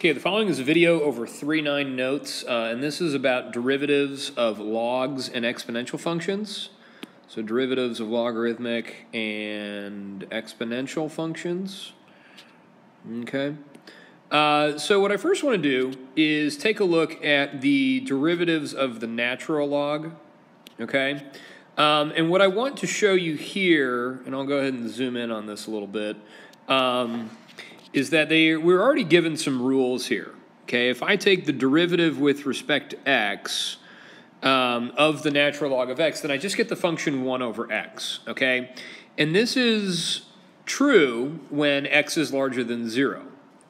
Okay, the following is a video over 3-9 notes, and this is about derivatives of logs and exponential functions. So derivatives of logarithmic and exponential functions. Okay. So what I first want to do is take a look at the derivatives of the natural log. Okay. And what I want to show you here, and I'll go ahead and zoom in on this a little bit, is that we're already given some rules here. Okay, if I take the derivative with respect to x of the natural log of x, then I just get the function 1 over x. Okay, and this is true when x is larger than 0.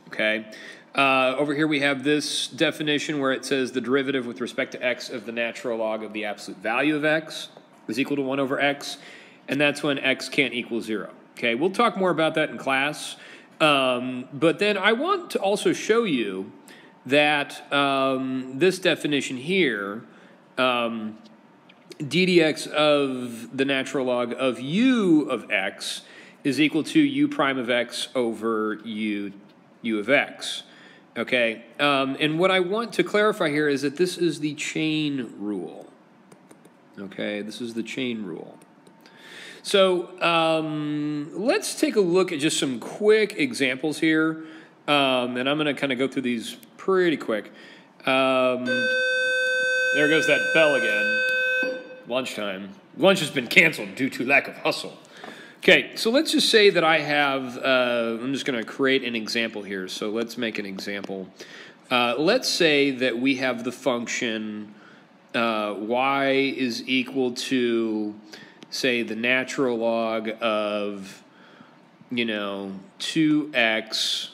Okay, over here we have this definition where it says the derivative with respect to x of the natural log of the absolute value of x is equal to 1 over x, and that's when x can't equal 0. Okay, we'll talk more about that in class. But then I want to also show you that this definition here, ddx of the natural log of u of x is equal to u prime of x over u of x. Okay, and what I want to clarify here is that this is the chain rule. Okay, this is the chain rule. So let's take a look at just some quick examples here, and I'm going to kind of go through these pretty quick. There goes that bell again. Lunchtime. Lunch has been canceled due to lack of hustle. Okay, so let's just say that I have, I'm just going to create an example here, so let's make an example. Let's say that we have the function y is equal to, say, the natural log of, 2x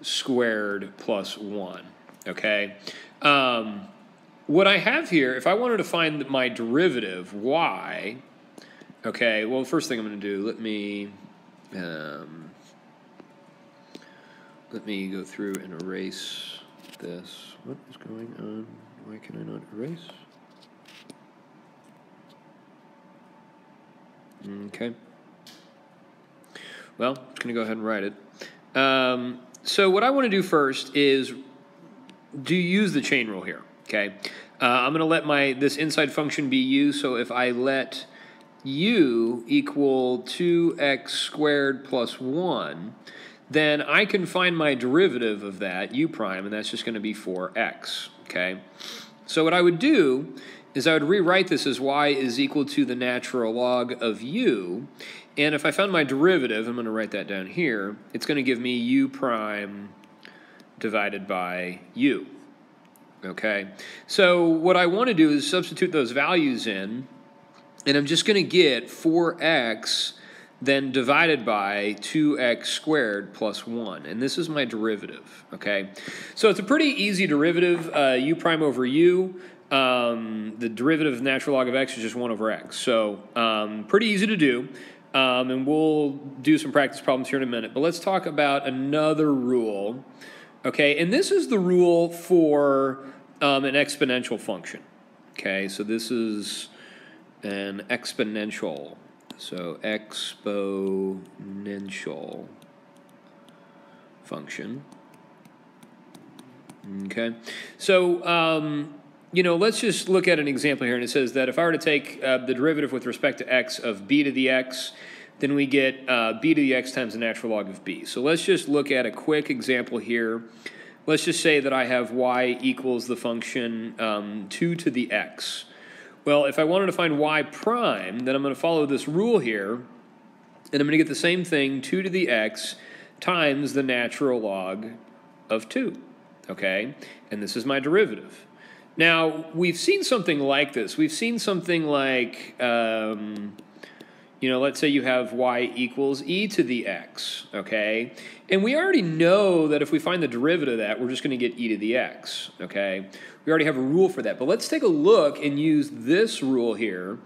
squared plus 1, okay? What I have here, if I wanted to find my derivative, y, okay, well, the first thing I'm going to do, let me go through and erase this. What is going on? Why can I not erase? Okay. Well, I'm just going to go ahead and write it. So what I want to do first is use the chain rule here. Okay. I'm going to let this inside function be u. So if I let u equal 2x squared plus 1, then I can find my derivative of that, u prime, and that's just going to be 4x. Okay. So what I would do is I would rewrite this as y is equal to the natural log of u, and if I found my derivative, I'm going to write that down here, it's going to give me u prime divided by u. Okay, so what I want to do is substitute those values in, and I'm just going to get 4x then divided by 2x squared plus 1, and this is my derivative. Okay, so it's a pretty easy derivative, u prime over u. The derivative of the natural log of x is just 1 over x. So pretty easy to do, and we'll do some practice problems here in a minute. But let's talk about another rule. Okay, and this is the rule for an exponential function. Okay, so this is an exponential. So exponential function. Okay, so let's just look at an example here, and it says that if I were to take the derivative with respect to x of b to the x, then we get b to the x times the natural log of b. So let's just look at a quick example here. Let's just say that I have y equals the function 2 to the x. Well, if I wanted to find y prime, then I'm going to follow this rule here, and I'm going to get the same thing, 2 to the x times the natural log of 2. Okay, and this is my derivative. Now, we've seen something like this. We've seen something like, let's say you have y equals e to the x, okay? And we already know that if we find the derivative of that, we're just going to get e to the x, okay? We already have a rule for that. But let's take a look and use this rule here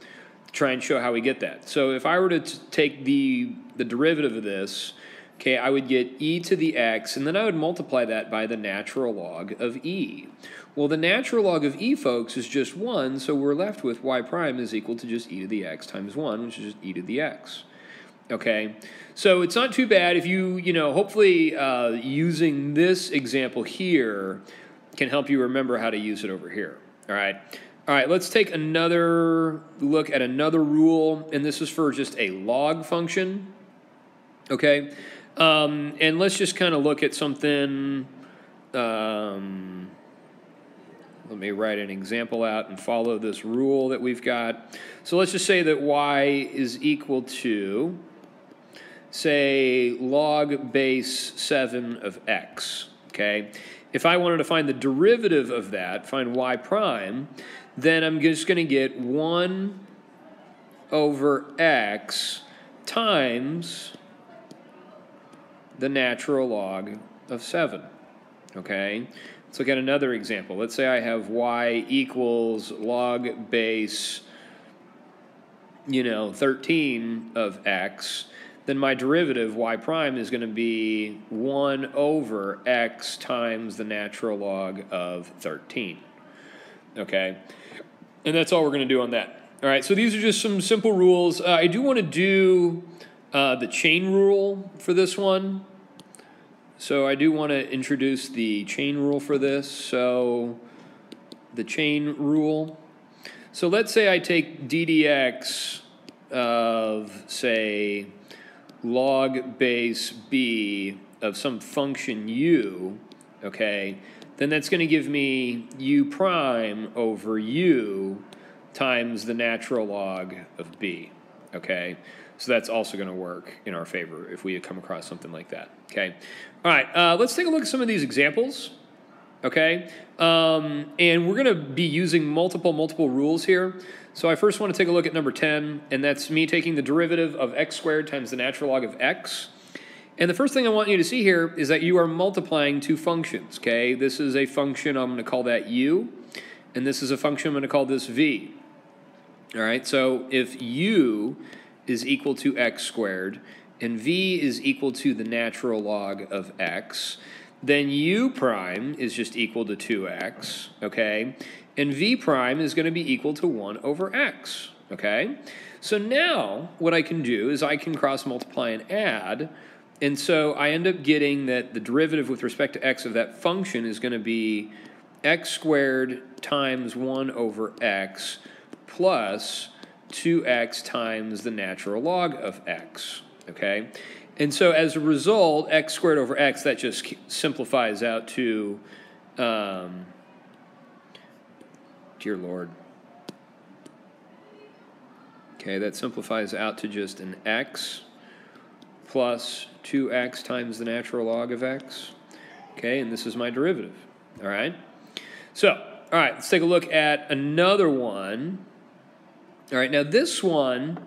to try and show how we get that. So if I were to take the derivative of this, okay, I would get e to the x, and then I would multiply that by the natural log of e. Well, the natural log of e, folks, is just 1, so we're left with y prime is equal to just e to the x times 1, which is just e to the x. Okay, so it's not too bad if hopefully using this example here can help you remember how to use it over here. All right, let's take another look at another rule, and this is for just a log function. Okay, and let's just kind of look at something. Let me write an example out and follow this rule that we've got. So let's just say that y is equal to, say, log base 7 of x, okay? If I wanted to find the derivative of that, find y prime, then I'm just going to get 1 over x times the natural log of 7, okay? Let's look at another example. Let's say I have y equals log base, 13 of x. Then my derivative, y prime, is going to be 1 over x times the natural log of 13. Okay? And that's all we're going to do on that. All right, so these are just some simple rules. I do want to do the chain rule for this one. So I do want to introduce the chain rule for this. So the chain rule. So let's say I take d dx of, say, log base b of some function u, okay, then that's going to give me u prime over u times the natural log of b, okay? So that's also going to work in our favor if we come across something like that, okay? All right, let's take a look at some of these examples, okay? And we're going to be using multiple rules here. So I first want to take a look at number 10, and that's me taking the derivative of x squared times the natural log of x. And the first thing I want you to see here is that you are multiplying two functions, okay? This is a function, I'm going to call that u, and this is a function I'm going to call this v. All right, so if u is equal to x squared and v is equal to the natural log of x, then u prime is just equal to 2x, okay? And v prime is going to be equal to 1 over x, okay? So now what I can do is I can cross multiply and add, and so I end up getting that the derivative with respect to x of that function is going to be x squared times 1 over x plus 2x times the natural log of x, okay? And so as a result, x squared over x, that just simplifies out to, dear Lord. Okay, that simplifies out to just an x plus 2x times the natural log of x. Okay, and this is my derivative, all right? So, all right, let's take a look at another one. All right, now this one,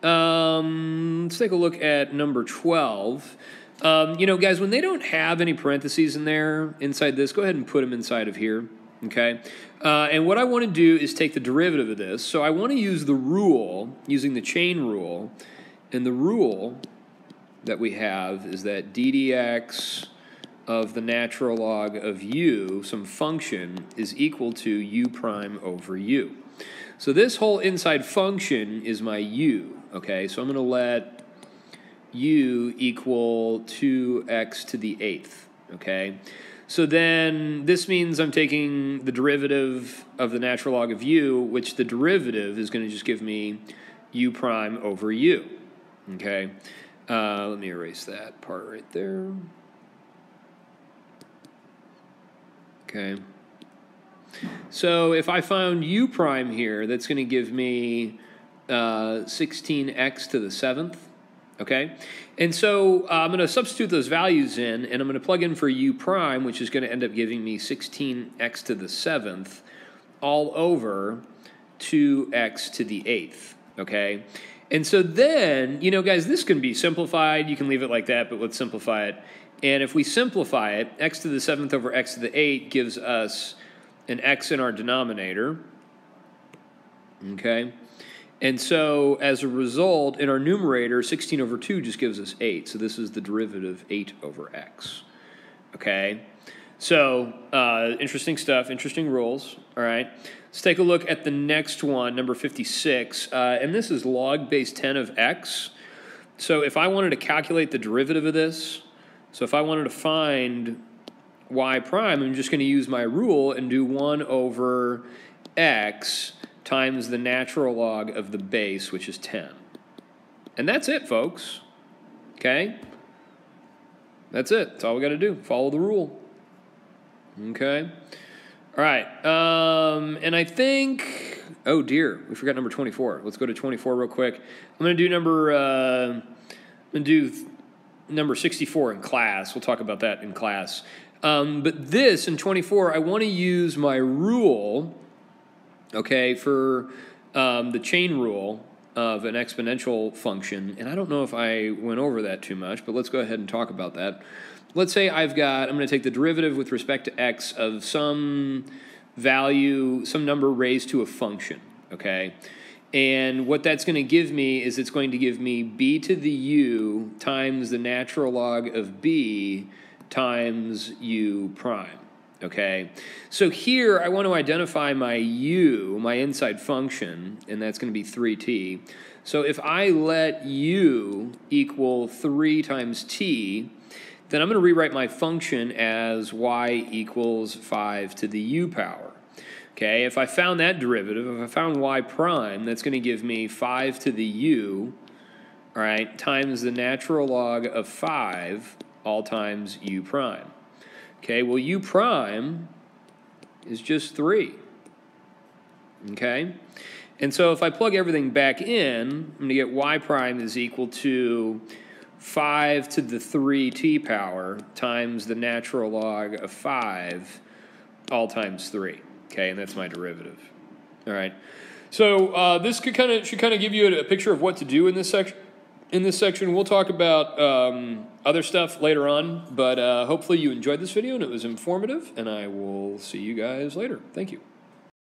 let's take a look at number 12. Guys, when they don't have any parentheses in there inside this, go ahead and put them inside of here, okay? And what I want to do is take the derivative of this. So I want to use the rule, using the chain rule, and the rule that we have is that d dx of the natural log of u, some function, is equal to u prime over u. So this whole inside function is my u, okay? So I'm going to let u equal 2x to the 8th, okay? So then this means I'm taking the derivative of the natural log of u, which the derivative is going to just give me u prime over u, okay? Let me erase that part right there. Okay. So if I found u prime here, that's going to give me 16x to the 7th, okay? And so I'm going to substitute those values in, and I'm going to plug in for u prime, which is going to end up giving me 16x to the 7th all over 2x to the 8th, okay? And so then, guys, this can be simplified. You can leave it like that, but let's simplify it. And if we simplify it, x to the 7th over x to the 8th gives us an x in our denominator, okay? And so as a result, in our numerator, 16 over 2 just gives us 8. So this is the derivative 8 over x, okay? So interesting stuff, interesting rules, all right? Let's take a look at the next one, number 56, and this is log base 10 of x. So if I wanted to calculate the derivative of this, so if I wanted to find y prime, I'm just going to use my rule and do 1 over x times the natural log of the base, which is 10. And that's it, folks. Okay? That's it. That's all we got to do. Follow the rule. Okay? All right. And I think, oh dear, we forgot number 24. Let's go to 24 real quick. I'm going to do number 64 in class. We'll talk about that in class. But this, in 24, I want to use my rule, okay, for the chain rule of an exponential function. And I don't know if I went over that too much, but let's go ahead and talk about that. Let's say I'm going to take the derivative with respect to x of some value, some number raised to a function, okay? And what that's going to give me is it's going to give me b to the u times the natural log of b times u prime, okay? So here I want to identify my u, my inside function, and that's going to be 3t. So if I let u equal 3 times t, then I'm going to rewrite my function as y equals 5 to the u power. Okay, if I found that derivative, if I found y prime, that's going to give me 5 to the u, all right, times the natural log of 5, all times u prime. Okay, well, u prime is just 3. Okay, and so if I plug everything back in, I'm going to get y prime is equal to 5 to the 3t power times the natural log of 5, all times 3. Okay, and that's my derivative. All right. So this should kind of give you a picture of what to do in this section. In this section, we'll talk about other stuff later on, but hopefully you enjoyed this video and it was informative, and I will see you guys later. Thank you.